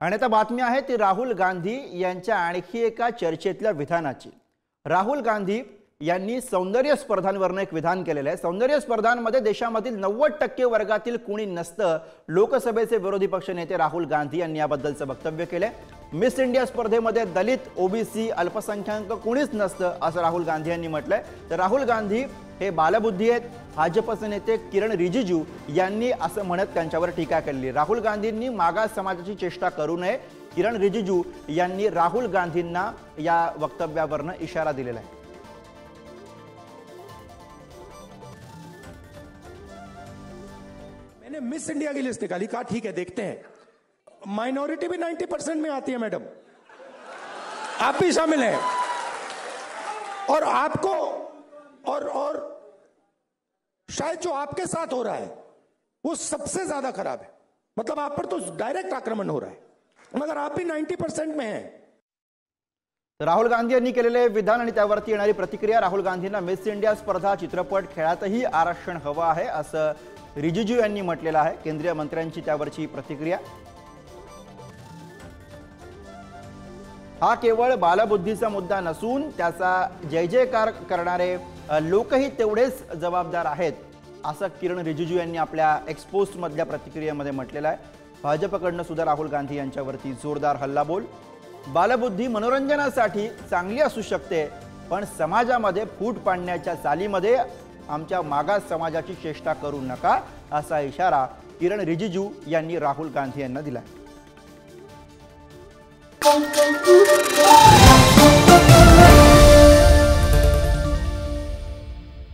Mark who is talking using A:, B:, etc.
A: आणि आता बातमी आहे ती राहुल गांधी यांच्या आणखी एका चर्चेतल्या विधानाची। राहुल गांधी यांनी सौंदर्य स्पर्धांवरनं एक विधान केलेलं आहे। सौंदर्य स्पर्धांमध्ये देशामधील 90% वर्गातील कोणी नसतं। लोकसभेचे विरोधी पक्ष नेते राहुल गांधी यांनी याबद्दलचं वक्तव्य केलंय। मिस इंडिया स्पर्धेमध्ये दलित, ओबीसी, अल्पसंख्याक कोणीच नसतं असं राहुल गांधी यांनी म्हटलंय। तर राहुल गांधी हे बालबुद्धी आहेत। भाजपचे नेते किरण रिजिजू यांनी असं म्हणत त्यांच्यावर टीका केली। राहुल गांधींनी मागास समाजाची चेष्टा करू नये, किरण रिजिजू यांनी राहुल गांधींना या वक्तव्यावरनं इशारा दिलेला आहे।
B: मैंने मिस इंडिया की लिस्ट निकाली, कहा ठीक है देखते हैं, माइनॉरिटी भी 90% में आती है मैडम, आप भी शामिल हैं। और आपको और शायद जो आपके साथ हो रहा है वो सबसे ज्यादा खराब है। मतलब आप पर तो डायरेक्ट आक्रमण हो रहा है, मगर आप भी 90% में हैं।
A: राहुल गांधी यांनी केलेले विधान आणि त्यावरती येणारी प्रतिक्रिया। राहुल गांधींना मिस इंडिया स्पर्धा, चित्रपट, खेळातही आरक्षण हवं आहे असं रिजिजू यांनी म्हटलेलं आहे। केंद्रीय मंत्र्यांची त्यावरची प्रतिक्रिया। हा केवळ बालबुद्धीचा मुद्दा नसून त्याचा जय जयकार करणारे लोकही तेवढेच जबाबदार आहेत असं किरण रिजिजू यांनी आपल्या एक्सपोस्ट मधल्या प्रतिक्रियेमध्ये म्हटलेलं आहे। भाजपकडनं सुद्धा राहुल गांधी यांच्यावरती जोरदार हल्लाबोल। बालबुद्धी मनोरंजनासाठी चांगली असू शकते, पण समाजामध्ये फूट पाडण्याच्या चालीमध्ये आमच्या मागास समाजाची चेष्टा करू नका असा इशारा किरण रिजिजू यांनी राहुल गांधी यांना दिला।